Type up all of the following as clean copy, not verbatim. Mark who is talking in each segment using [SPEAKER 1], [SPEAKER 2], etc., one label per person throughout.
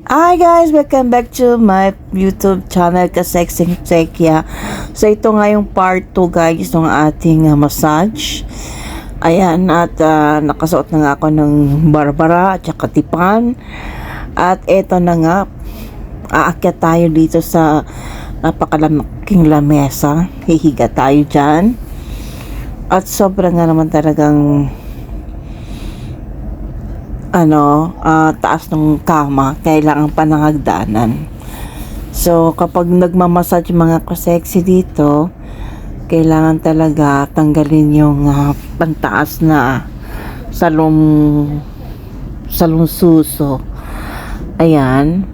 [SPEAKER 1] Hi guys! Welcome back to my YouTube channel, Kasexing Tekya. So ito nga yung part 2 guys ng ating massage. Ayan, at nakasuot na nga ako ng Barbara at saka Tipan. At ito na nga, aakyat tayo dito sa napakalaking lamesa. Hihiga tayo dyan. At sobrang nga naman talagang taas ng kama, kailangan pa ng hagdanan. So, kapag nagmamassage mga kasexy dito, kailangan talaga tanggalin yung pantaas na salong suso. Ayan.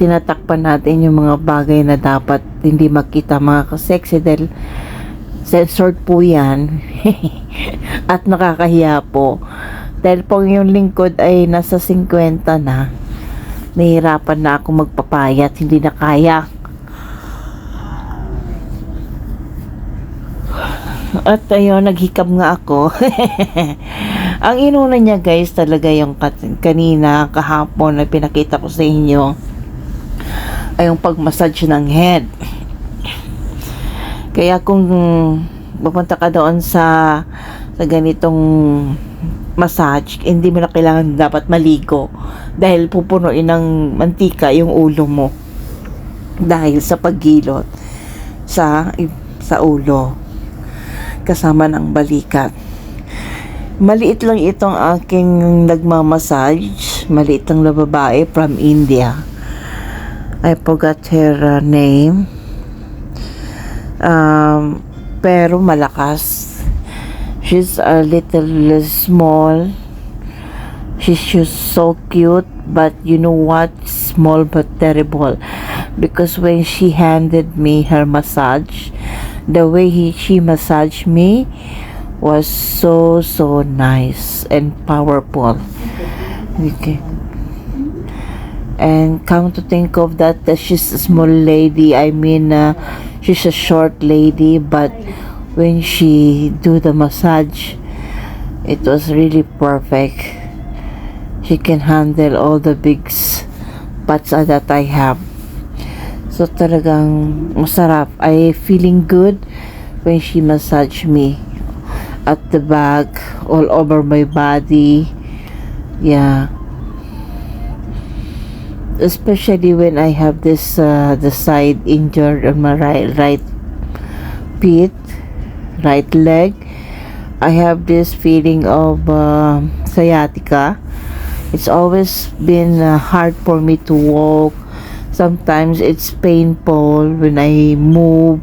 [SPEAKER 1] Tinatakpan natin yung mga bagay na dapat hindi makita mga kasexy dahil censored po yan. At nakakahiya po. Dahil po yung lingkod ay nasa 50 na, nahihirapan na ako magpapayat, hindi na kaya. At ayun, naghikam nga ako. Ang inuna niya guys, talaga yung kanina, kahapon na pinakita ko sa inyo, ay yung pag-massage ng head. Kaya kung pupunta ka doon sa ganitong massage, hindi mo na kailangan dapat maligo dahil pupunuin ng mantika yung ulo mo dahil sa paggilot sa ulo kasama ng balikat. Maliit lang itong aking nagmamassage, maliit lang na babae from India. I forgot her name, pero malakas. She's a little small. She's just so cute, but you know what? Small but terrible. Because when she handed me her massage, the way she massaged me was so nice and powerful. Okay. And come to think of that, she's a small lady. I mean, she's a short lady, but when she do the massage, it was really perfect. She can handle all the big spots that I have. So talagang masarap. I feeling good when she massage me at the back, all over my body. Yeah. Especially when I have this the side injured on my right feet, right leg. I have this feeling of sciatica. It's always been hard for me to walk. Sometimes it's painful when I move,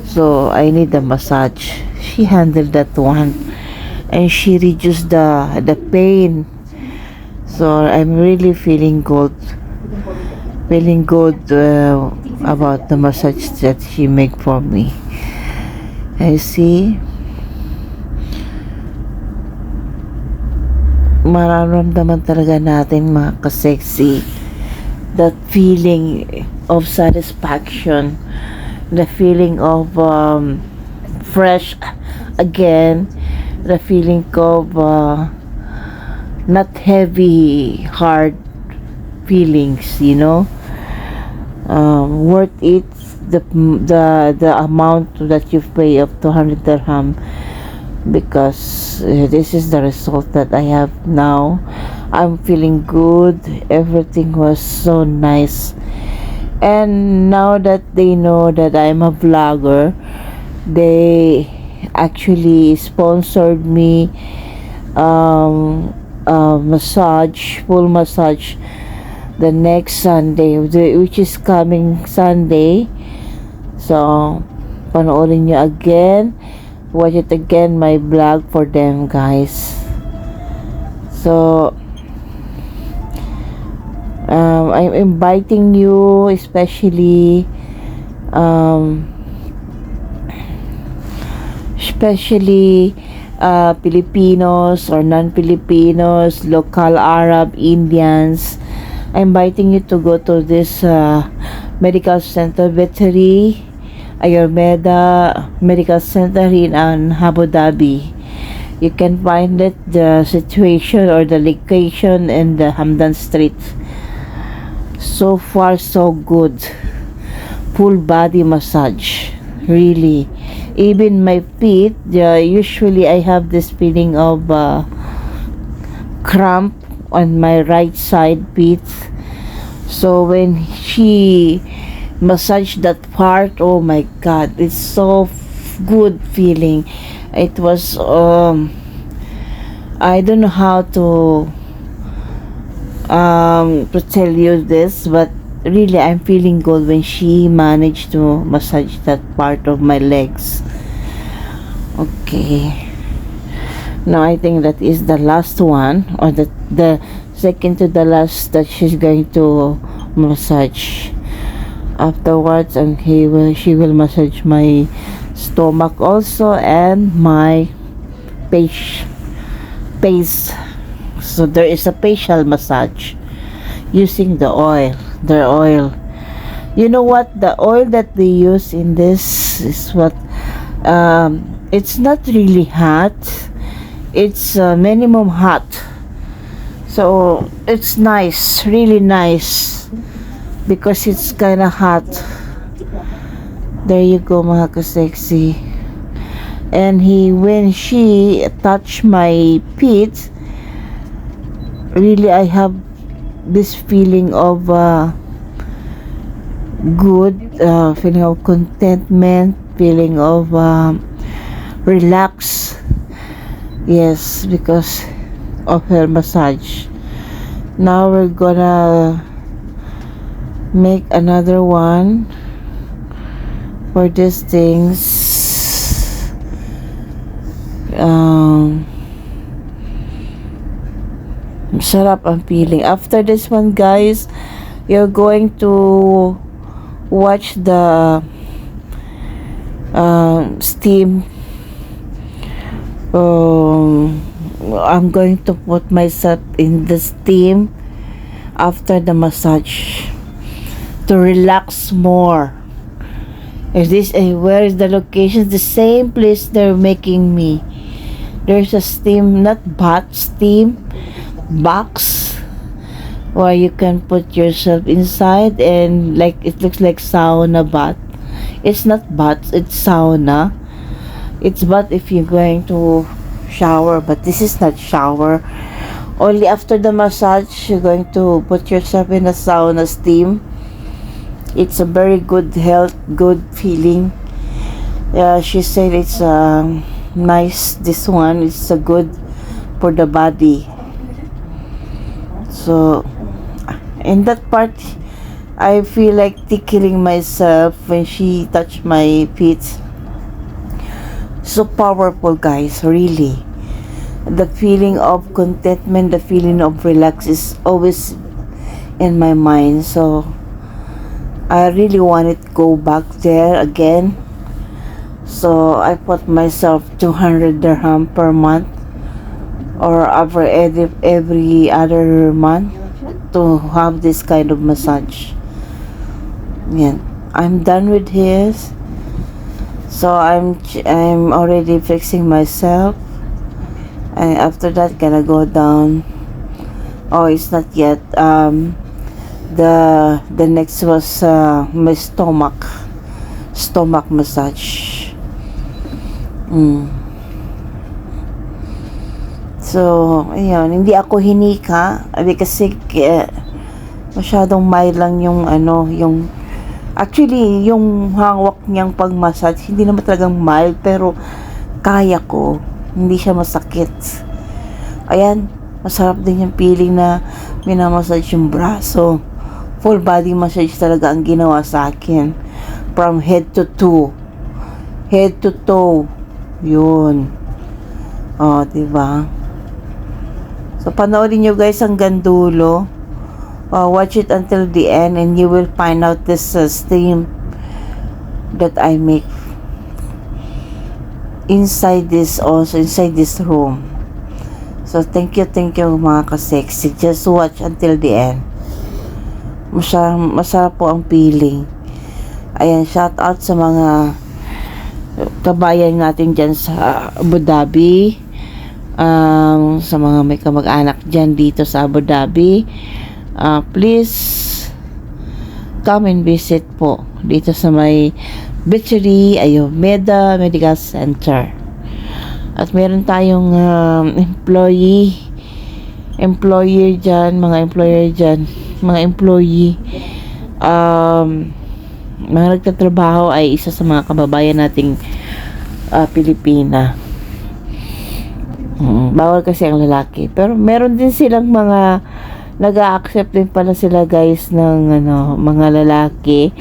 [SPEAKER 1] so I need a massage. She handled that one and she reduced the pain, so I'm really feeling good about the massage that she make for me. I see. Mararamdaman talaga natin mga kasexy that feeling of satisfaction, the feeling of fresh again, the feeling of not heavy hard feelings, you know. Worth it, the amount that you pay of 200 dirham, because this is the result that I have now. I'm feeling good. Everything was so nice, and now that they know that I'm a vlogger, they actually sponsored me full massage the next Sunday, which is coming Sunday. So panoorin nyo again, watch it again, my vlog for them guys. So I'm inviting you, especially Filipinos or non-Filipinos, local Arab, Indians. I'm inviting you to go to this medical center, Ayurveda Medical Center in Abu Dhabi. You can find it, the situation or the location in the Hamdan Street. So far so good. Full body massage, really. Even my feet, usually I have this feeling of cramp on my right side feet. So when she massaged that part, oh my god, it's so good feeling. It was I don't know how to tell you this, but really I'm feeling good when she managed to massage that part of my legs. Okay, now I think that is the last one, or the second to the last that she's going to massage. Afterwards, and she will massage my stomach also, and my face. So there is a facial massage using the oil, their oil. You know what, the oil that they use in this is what, it's not really hot, it's minimum hot, so it's nice, really nice, because it's kind of hot. There you go, mga ka-sexy. And when she touched my feet, really I have this feeling of good, feeling of contentment, feeling of relax. Yes, because of her massage. Now we're gonna make another one for these things. Sarap ang feeling. After this one, guys, you're going to watch the steam. I'm going to put myself in the steam after the massage to relax more. Is this where is the location? The same place they're making me. There's a steam, not bath, steam box where you can put yourself inside, and like it looks like sauna bath. It's not bath, it's sauna. It's bath if you're going to shower, but this is not shower. Only after the massage you're going to put yourself in a sauna steam. It's a very good health, good feeling. She said it's nice, this one is good for the body. So in that part I feel like tickling myself when she touched my feet. So powerful, guys, really. The feeling of contentment, the feeling of relax is always in my mind. So I really wanted to go back there again. So I put myself 200 dirham per month, or every other month, to have this kind of massage. Yeah, I'm done with his. So I'm already fixing myself, and after that gonna go down. Oh, it's not yet. The next was my stomach massage. So ayun, hindi ako hinika kasi masyadong mild lang yung yung actually yung hawak niyang pag-massage, hindi naman talagang mild, pero kaya ko, hindi siya masakit. Ayan, masarap din yung feeling na minamassage yung braso. Full body massage talaga ang ginawa sa akin, from head to toe, yun. Oh, diba? So panoorin nyo, guys, hanggang dulo. Watch it until the end, and you will find out this steam that I make inside this room. So thank you mga ka-sexy. Just watch until the end. Masarap po ang feeling. Ayan, shout out sa mga kabayan natin dyan sa Abu Dhabi, sa mga may kamag-anak dyan dito sa Abu Dhabi, please come and visit po dito sa may Bechery Ayurveda Medical Center. At meron tayong employer dyan, mga employee, mga nagtatrabaho ay isa sa mga kababayan nating Pilipina. Bawal kasi ang lalaki, pero meron din silang mga nag-a-accept din pala sila guys ng mga lalaki,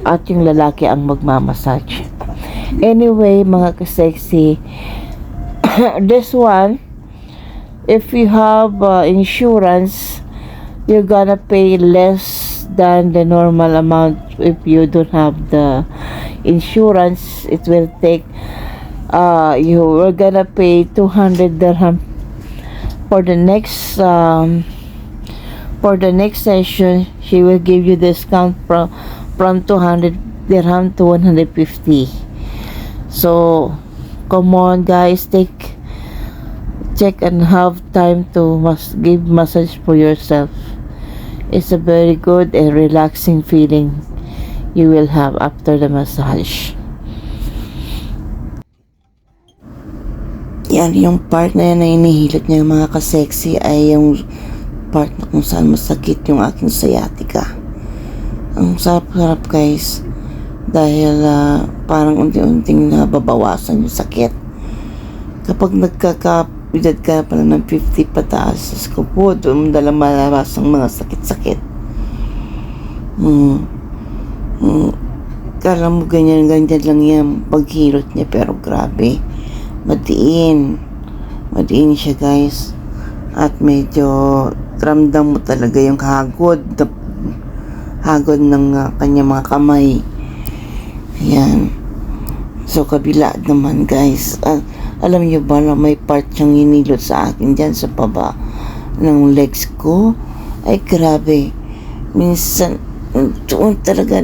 [SPEAKER 1] at yung lalaki ang magmamassage. Anyway, mga ka-sexy, this one, if you have insurance, you're gonna pay less than the normal amount. If you don't have the insurance, it will take you are gonna pay 200 dirham for the next session. She will give you discount from 200 dirham to 150. So come on guys, check and have time to give massage for yourself. It's a very good and relaxing feeling you will have after the massage. Yan, yung part na yan na inihilot niya mga ka-sexy ay yung part na kung saan masakit yung aking sciatica. Ang sarap-sarap guys, dahil parang unti-unting nababawasan yung sakit. Kapag nagkakaedad ka pala ng 50 pataas, ko po, doon dala malabas ang mga sakit-sakit. Kala mo ganyan lang yan paghilot niya, pero grabe. Madiin siya guys, at medyo ramdam mo talaga yung hagod ng kanya mga kamay. Ayan. So kabila naman guys, alam niyo ba na may part siyang inilot sa akin dyan sa baba ng legs ko? Ay grabe, minsan doon talaga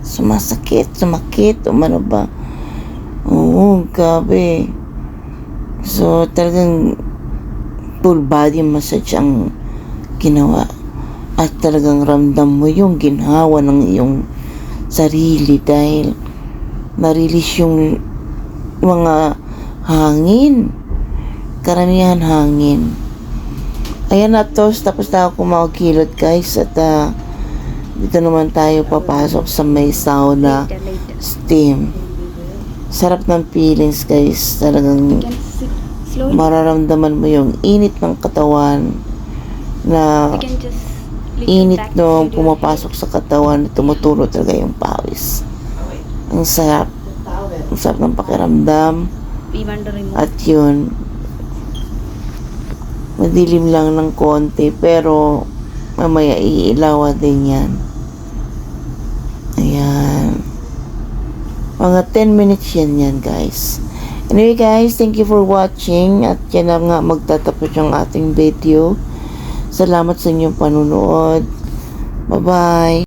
[SPEAKER 1] sumakit umano ba. Oo, grabe. So, talagang full body massage ang ginawa. At talagang ramdam mo yung ginhawa ng iyong sarili dahil na-release yung mga hangin. Karamihan hangin. Ayan na to, tapos na ako kumakilot guys. At dito naman tayo papasok sa may sauna steam. Sarap ng feelings guys, talagang mararamdaman mo yung init ng katawan, na init nung pumapasok sa katawan, tumutulo talaga yung pawis. Ang sarap ng pakiramdam. At yun, madilim lang ng konti, pero mamaya iilawa din yan. Ayan, mga 10 minutes yan guys. Anyway guys, thank you for watching. At yan na nga magtatapos yung ating video. Salamat sa inyong panunood. Bye bye.